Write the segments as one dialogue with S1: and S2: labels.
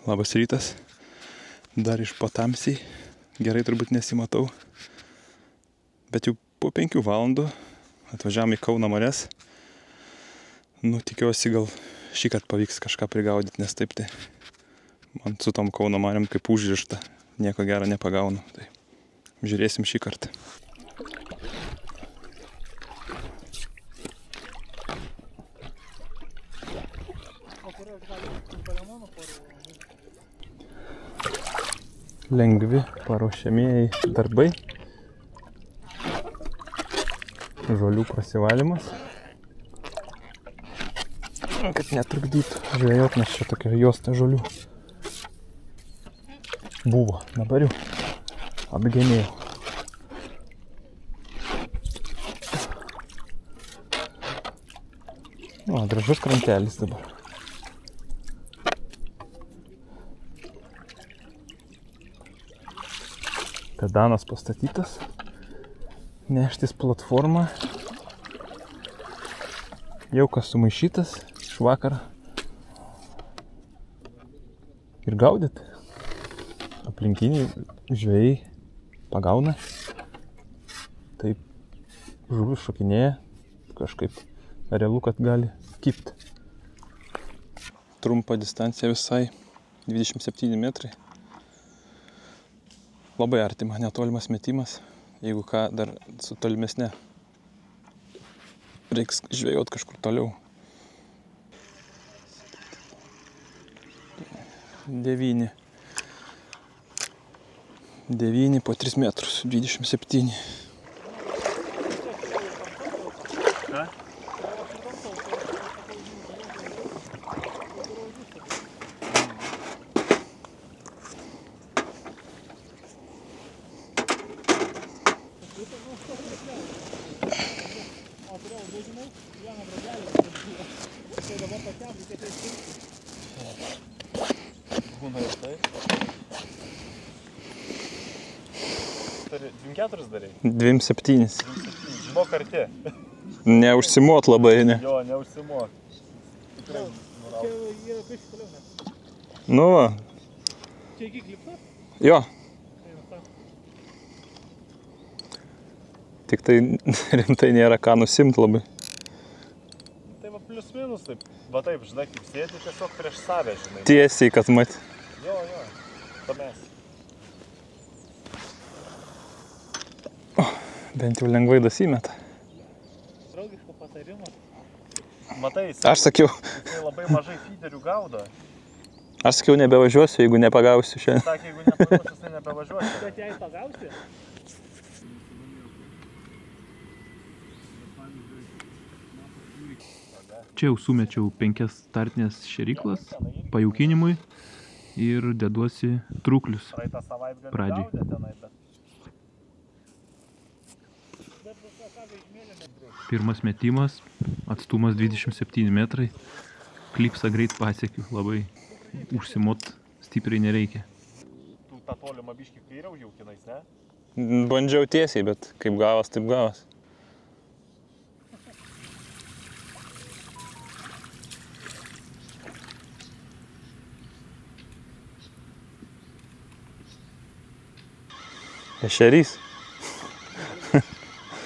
S1: Labas rytas. Dar iš patamsiai. Gerai turbūt nesimatau. Bet jau po 5 valandų atvažiavam į Kauno marias. Tikiuosi gal šįkart pavyks kažką prigaudyti, nes taip tai man su tom Kauno mariam kaip užrišta. Nieko gero nepagaunu. Tai žiūrėsim šįkart. Lengvi paruošiamieji darbai. Žolių prasivalymas. Kad netrukdytų žvejot, nes čia tokia juosta žolių. Buvo, dabar jau apgenėjau. Gražus krantelis dabar. Pedanas pastatytas. Neštis platformą. Jaukas sumaišytas iš vakar. Ir gaudyt. Aplinkiniai žvejai pagauna. Taip žuvis šokinėja. Kažkaip realu, kad gali kipt. Trumpa distancija visai. 27 metrai. Labai artima, netolimas metimas. Jeigu ką, dar su tolimesne. Reiks žvejot kažkur toliau. 9 po 3 metrus. 27.
S2: Ką? Būna ir tai. 24 darai?
S1: 27.
S2: Žinok arti.
S1: Neužsimot labai, ne?
S2: Jo, neužsimok. Tikrai
S1: Nu va.
S2: Čia iki klipto?
S1: Jo. Tik tai rimtai nėra ką nusimt labai.
S2: Tai va plius minus taip. Va taip, žinai, kaip sėdi tiesiog prieš save, žinai.
S1: Tiesiai, kad mat.
S2: Jo. Tamės.
S1: Bent jau lengvai dasimeta.
S2: Draugiško patarimo. Matai,
S1: Aš sakiau,
S2: jisai labai mažai feederių gaudo.
S1: nebevažiuosiu, jeigu nepagausiu šiandien.
S2: Sakė, jeigu nepagausiu, jisai nebevažiuosiu.
S3: Bet jei pagausi?
S4: Čia jau sumečiau 5 startinės šėryklas pajaukinimui ir deduosi trūklius
S2: Praeitą savaitgalį
S4: pradžiai.
S2: gaudė tenai, bet...
S4: Pirmas metimas, atstumas 27 metrai, klipsą greit pasiekiu, labai užsimot stipriai nereikia.
S2: Tu tą tolimą biškį kairiau jaukinais, ne?
S1: Bandžiau tiesiai, bet kaip gavas, taip gavas. Ešerys.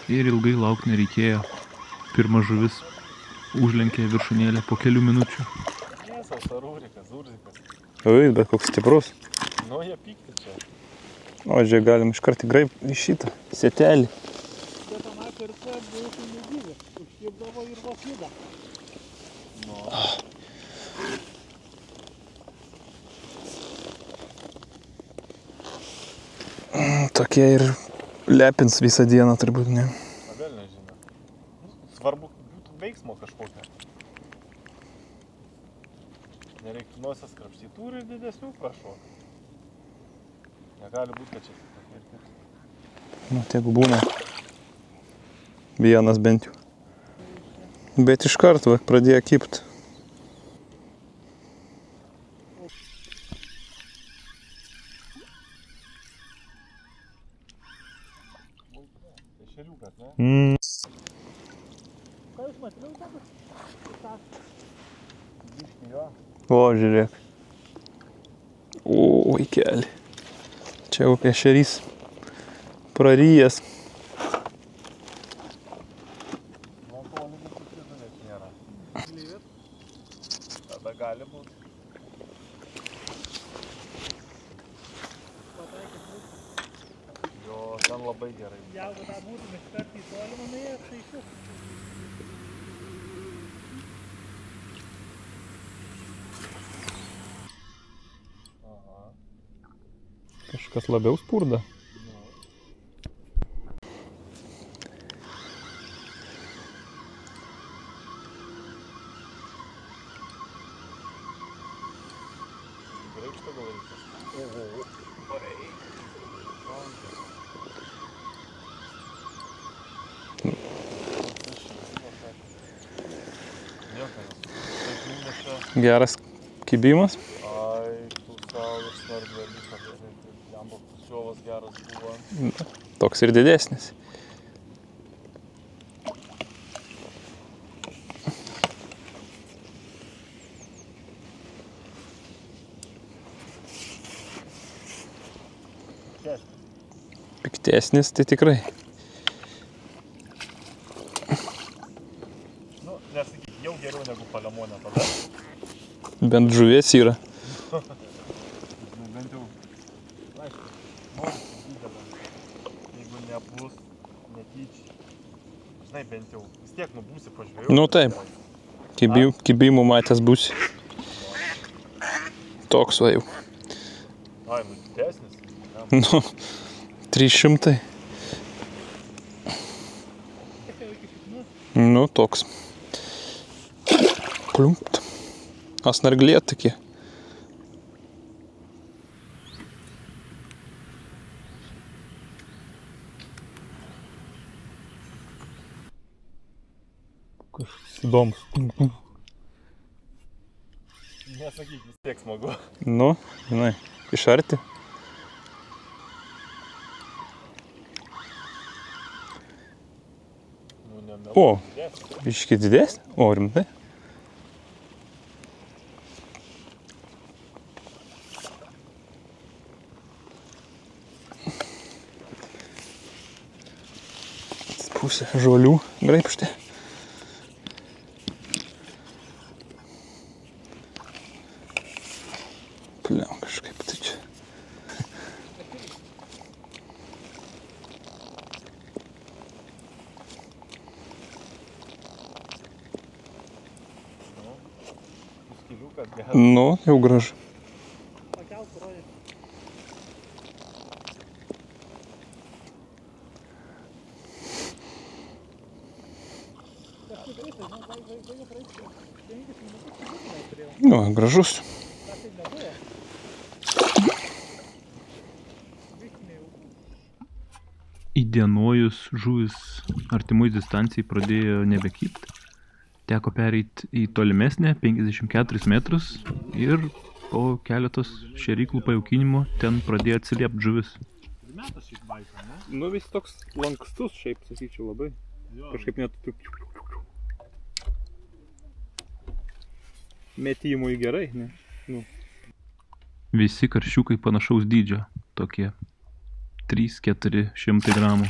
S4: Ir ilgai laukti nereikėjo. Pirma žuvis užlenkė viršūnėlę po kelių minučių.
S2: Jėsaus, arūrikas, urzikas.
S1: Ui, bet koks stiprus.
S2: Nu, jie pykti čia.
S1: O, žiūrėk, galim iškart tikrai į šitą sietelį.
S3: Bet ana kartą buvo negyvi. Užkibdavo ir vos juda.
S2: Nu.
S1: Tokie ir lepins visą dieną turbūt, ne?
S2: Na, vėl nežinau. Svarbu būtų veiksmo kažkokio. Nereiktų nosies krapštyti. Turi ir didesnių prašokų. Negali būti, kad čia tokie ir kiti.
S1: Tegu būna vienas bent jau. Bet iš karto pradėjo kipt.
S2: Ešeriukas, ne?
S3: Ką jūs matėliau dabar?
S2: Biškį jo.
S1: O, žiūrėk. O, vaikeli. Čia jau ešerys praryjas.
S2: Tada gali būt. Jo, ten labai gerai.
S3: Jeigu tą būtume iškartį į tolimą nuėję, tai šis.
S1: Kažkas labiau spurda.
S2: Graikštą gal reikia.
S1: Geras kibimas.
S2: Ai, tu saulės snardvelį padarai. Jambo pusiovas geras buvo.
S1: Toks ir didesnis. Piktesnis tai tikrai.
S2: Nu, nesakyk, jau geriau negu palemonė tada.
S1: Bent žuvies yra.
S2: Nu, bent jau, aišku, nori didelę. Jeigu nebus netyčia. Žinai, bent jau, vis tiek nubūsi pažvėjau.
S1: Nu taip. Kibimų matęs būsi. Toks va jau.
S2: Ai, nu didesnis.
S1: Nu, 300. Nu, toks. Pliumpt. A snarglė tokie. Kažkas įdomus.
S2: Nesakyk, vis tiek smagu.
S1: Nu, žinai, iš arti.
S2: Nu, nemeluoju.
S1: O, biškį didesnė? O, rimtai? Pusė žolių graibštė. Pliam, kažkaip tai čia.
S2: Skiliukas geras.
S1: Nu, jau gražu.
S3: Pakelk, rodė.
S1: Nu, gražus.
S4: Įdienojus žuvis artimui distancijai pradėjo nebekibti. Teko pereiti į tolimesnę 54 metrus ir po keletos šėryklų pajaukinimo ten pradėjo atsiliepti žuvis.
S2: Metas šiaip baiką, ne?
S1: Nu, vis toks lankstus šiaip, sakyčiau, labai.
S2: Jo.
S1: Kažkaip net metimui gerai, ne? Nu.
S4: Visi karšiukai panašaus dydžio, tokie 300–400 gramų.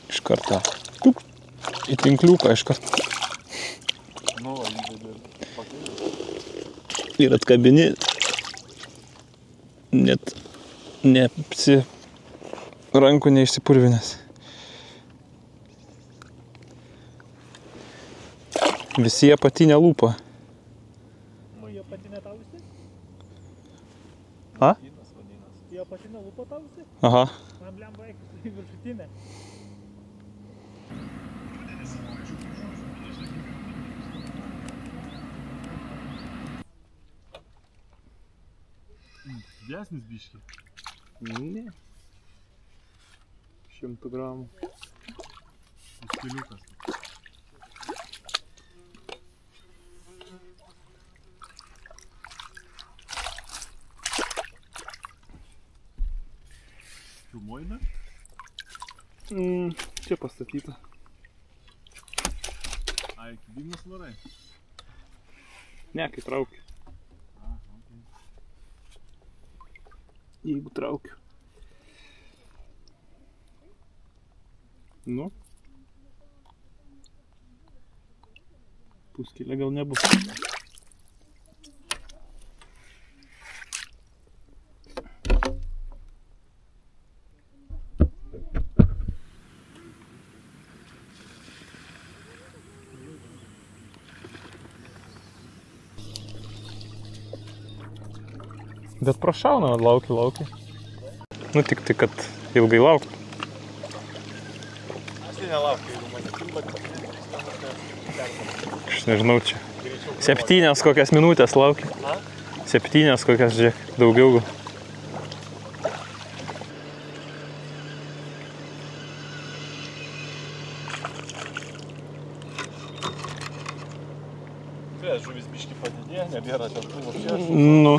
S1: Iš karto. Į tinkliuką iš karto.
S2: Nu, įdėdė ir pakėlė.
S1: Ir atkabini. Net rankų neišsipurvinęs. Visi apatinę lūpą.
S3: Nu, jie patinė tau visi?
S1: A?
S2: Vynas vadinas.
S3: Jie patinė lūpa tau visi?
S1: Aha.
S3: Man blemba eikis į viršutinę.
S2: Didesnis biškį.
S1: Ne. 100 gramų.
S2: Skiliukas. Filmuojame?
S1: Čia pastatyta.
S2: Ai, iki Vilnius varai?
S1: Ne, kai traukiu. Jeigu traukiu. Nu. Puskilė gal nebus. Bet prašauna, lauki. Nu tik tai, kad ilgai laukti.
S2: Aš tai nelaukiu, jeigu mane kimba,
S1: Aš nežinau čia. 7 kokias minutės lauki. 7 kokias, žiūrėk, daugiau gal.
S2: Tai žuvis biški padidėjo, nebėra ten tų vapščių.
S1: Nu.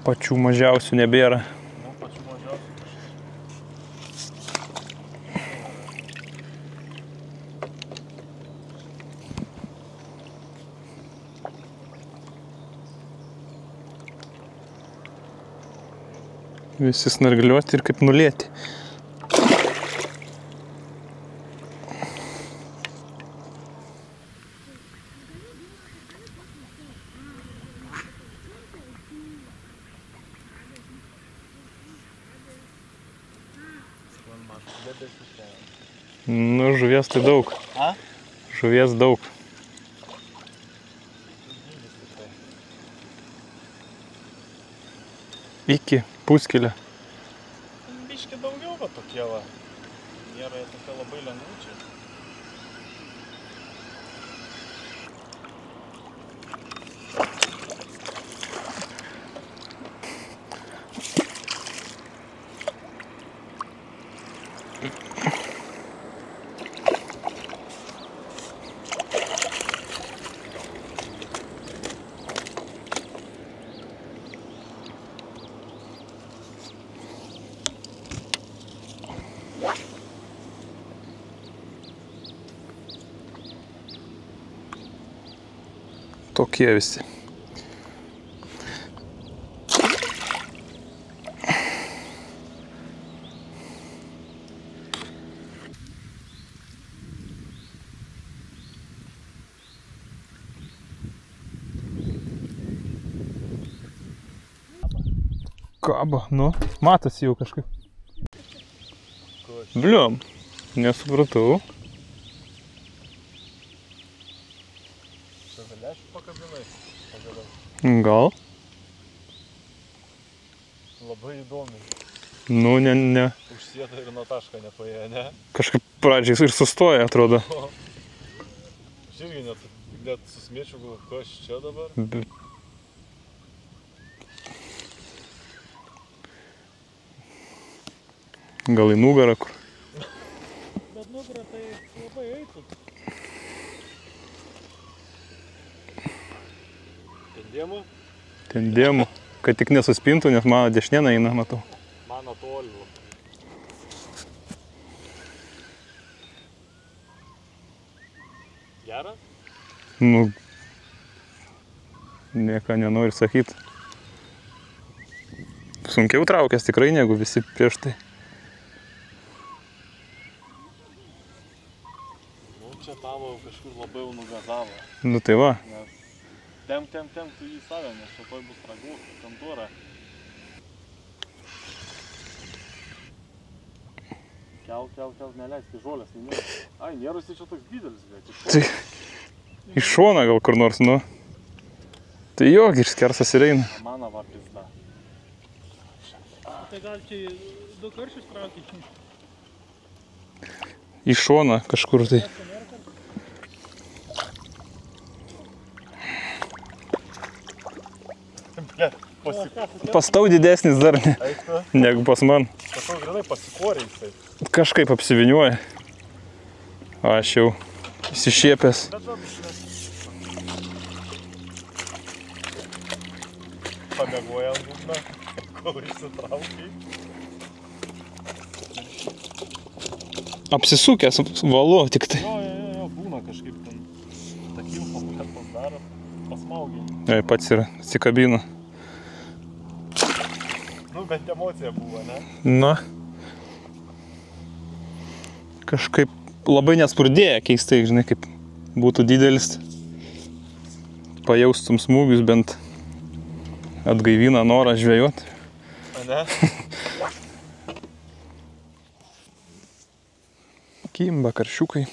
S1: Pačių mažiausių nebėra.
S2: Nu, pačių mažiausių.
S1: Visi snargliuoti ir kaip nulėti. Nu, žuvies tai daug.
S2: A?
S1: Žuvies daug. Iki puskilio.
S2: Biški daugiau, va tokie va. Nėra jie tokie labai lengvučiai.
S1: Tokie visi. Kabo, nu, matosi jau kažkaip. Blium, nesupratau.
S2: Lęšių pakabinai pagaliau.
S1: Gal?
S2: Labai įdomi.
S1: Nu, ne.
S2: Užsieta ir nuo taško nepaėjo, ne?
S1: Kažkaip pradžiai ir sustoja, atrodo.
S2: Aš irgi net susmėčiau, gal kas čia dabar.
S1: Gal į nugarą kur.
S3: Bet nugarą tai labai eitų.
S2: Tendėmų?
S1: Tendėmų. Kad tik nesuspintų, nes mano dešinė eina, matau.
S2: Mano toliu. Geras?
S1: Nu, nieko nenori sakyti. Sunkiau traukęs tikrai negu visi prieš tai.
S2: Nu, čia tavo kažkur labiau nugazavo.
S1: Nu tai va.
S2: Nes tem tu jį save, nes čia toj bus ragų, kantūra. Kel, neleisk, tai žolės, tai nėra. Ai, nėra jis čia toks didelis, bet
S1: Tai iš šoną gal kur nors, nu. Tai jo, skersas ir eina.
S2: Mano va pizda.
S3: Tai gal čia 2 karšius traukia.
S1: Į šoną kažkur tai. Pas tau didesnis dar
S2: Eiktų.
S1: negu pas man.
S2: Sakau, grinai pasikorė jisai.
S1: Kažkaip apsiviniuoja. O aš jau įsišiepęs.
S2: Bet žodis, pamiegoja ant dugno, kol išsitraukiai.
S1: Apsisukęs valu tik tai.
S2: Jo, būna kažkaip ten. Takim pamuotas daro, pasmaugiai.
S1: Jei pats ir atsikabino.
S2: Nu, bent emocija buvo, ne?
S1: Na. Kažkaip labai nespurdėja keistai, žinai, kaip būtų didelis. Pajaustum smūgius, bent atgaivina norą žvejot.
S2: A ne?
S1: Kimba karšiukai.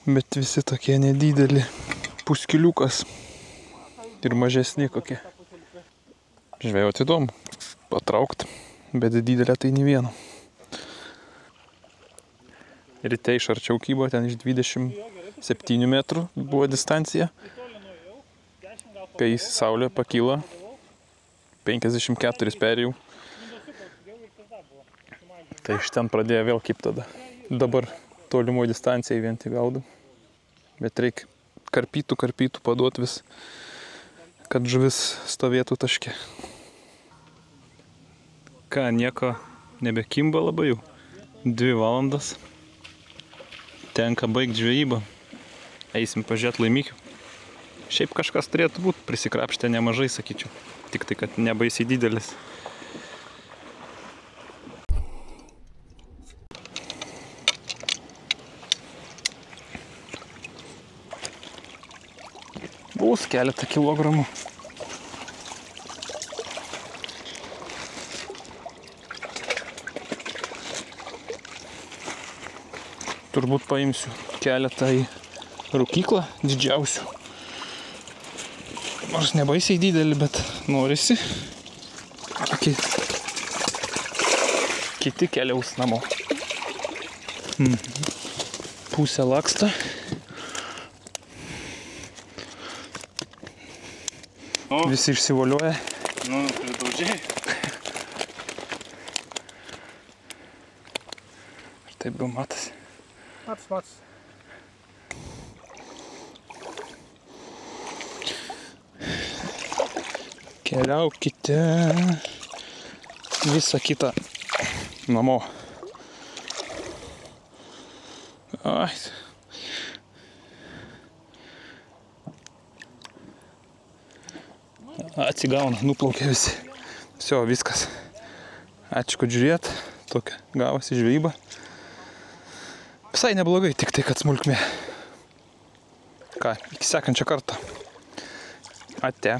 S1: Bet visi tokie nedideli. Puskiliukas. Ir mažesni kokie. Žvejot įdomu. Patraukt. Bet didelė tai nei vieno. Ryte iš arčiau kybo, ten iš 27 metrų buvo distancija. Kai saulė pakyla, 54 perėjau. Tai iš ten pradėjo vėl kaip tada. Dabar tolimoje distancijai vien tik gaudau. Bet reikia karpytų paduot vis, kad žuvis stovėtų taške. Ką, nieko nebekimba labai jau. 2 valandas. Tenka baigti žvejybą. Eisim pažiūrėti laimikių. Šiaip kažkas turėtų būti, prisikrapštę nemažai, sakyčiau. Tik tai, kad nebaisiai didelis. Bus keletą kilogramų. Turbūt paimsiu keletą į rūkyklą, didžiausių. Nors nebaisiai didelį, bet norisi. Kiti keliaus namo. Pusę laksta. Visi išsivolioja.
S2: Nu, pridaužiai.
S1: Ir taip jau matosi.
S3: Mats.
S1: Keliaukite visą kitą namo. Ai. Atsigauna, nuplaukia visi. Visio, viskas. Ačiū, kad žiūrėt. Tokia gavosi žvejyba. Visai neblogai, tik tai, kad smulkmė. Ką, iki sekančio karto. Ate.